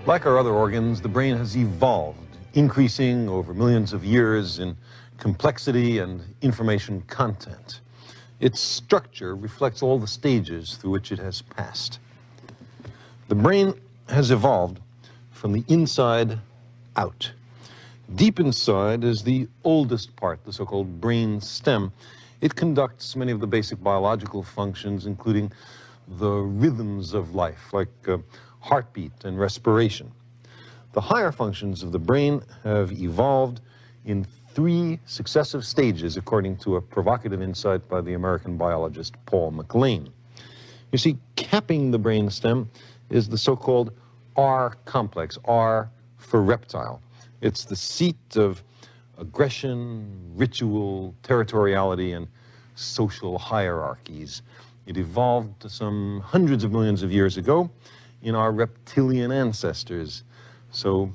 Like our other organs, the brain has evolved, increasing over millions of years in complexity and information content. Its structure reflects all the stages through which it has passed. The brain has evolved from the inside out. Deep inside is the oldest part, the so-called brain stem. It conducts many of the basic biological functions, including the rhythms of life, like heartbeat and respiration. The higher functions of the brain have evolved in 3 successive stages, according to a provocative insight by the American biologist Paul MacLean. You see, capping the brain stem is the so-called R complex, R for reptile. It's the seat of aggression, ritual, territoriality, and social hierarchies. It evolved some hundreds of millions of years ago in our reptilian ancestors. So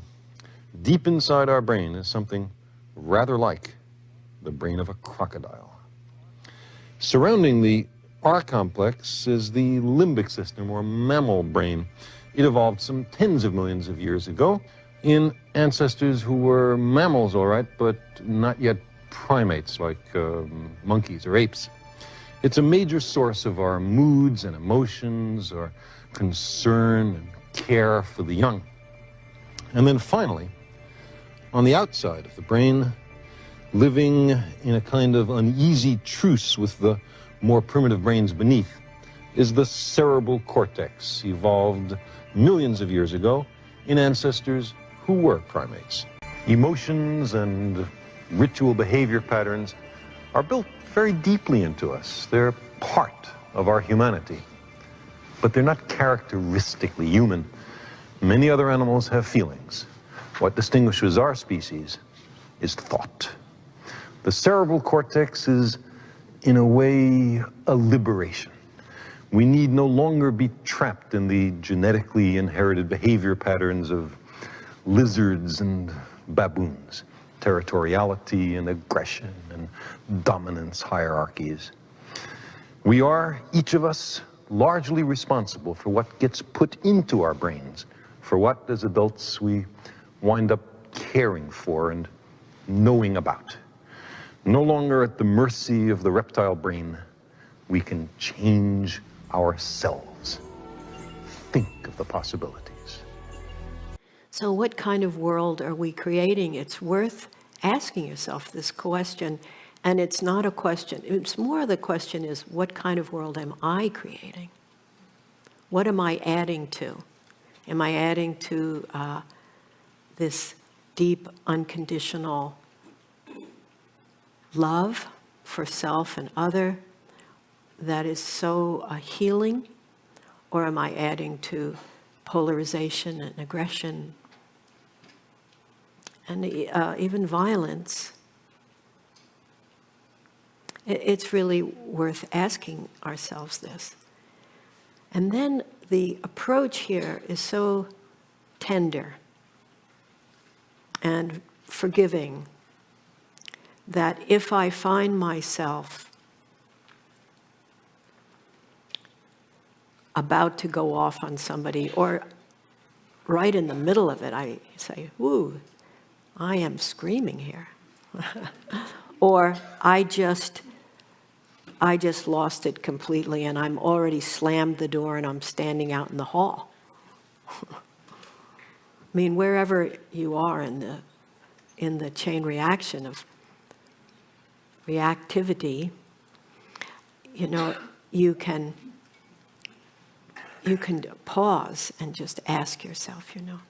deep inside our brain is something rather like the brain of a crocodile. Surrounding the R complex is the limbic system, or mammal brain. It evolved some tens of millions of years ago in ancestors who were mammals, all right, but not yet primates like monkeys or apes. It's a major source of our moods and emotions, our concern and care for the young. And then finally, on the outside of the brain, living in a kind of uneasy truce with the more primitive brains beneath, is the cerebral cortex, evolved millions of years ago in ancestors who were primates. Emotions and ritual behavior patterns are built very deeply into us. They're part of our humanity, but they're not characteristically human. Many other animals have feelings. What distinguishes our species is thought. The cerebral cortex is, in a way, a liberation. We need no longer be trapped in the genetically inherited behavior patterns of lizards and baboons, territoriality and aggression and dominance hierarchies. We are, each of us, largely responsible for what gets put into our brains, for what, as adults, we wind up caring for and knowing about. No longer at the mercy of the reptile brain, we can change ourselves. Think of the possibilities. So what kind of world are we creating? It's worth asking yourself this question, and it's not a question. It's more the question is, what kind of world am I creating? What am I adding to? Am I adding to this deep, unconditional love for self and other that is so healing? Or am I adding to polarization and aggression and even violence? It's really worth asking ourselves this. And then the approach here is so tender and forgiving that if I find myself about to go off on somebody, or right in the middle of it, I say, "Ooh, I am screaming here." Or I just lost it completely and I'm already slammed the door and I'm standing out in the hall. I mean, wherever you are in the chain reaction of reactivity, you know, you can pause and just ask yourself, you know,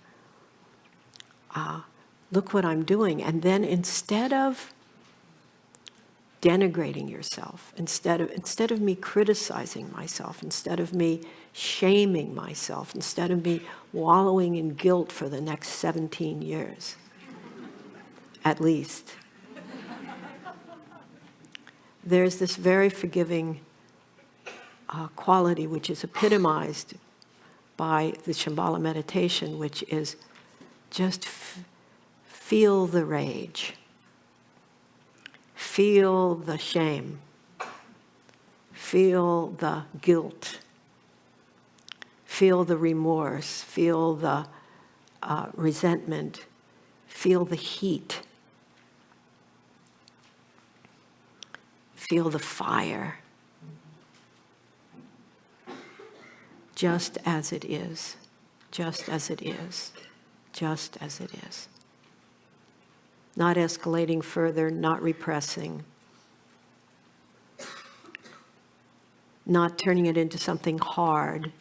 look what I'm doing. And then instead of denigrating yourself, instead of me criticizing myself, instead of me shaming myself, instead of me wallowing in guilt for the next 17 years, at least, there's this very forgiving quality which is epitomized by the Shambhala meditation, which is just feel the rage, feel the shame, feel the guilt, feel the remorse, feel the resentment, feel the heat, feel the fire, just as it is, just as it is, just as it is. Not escalating further, not repressing, not turning it into something hard,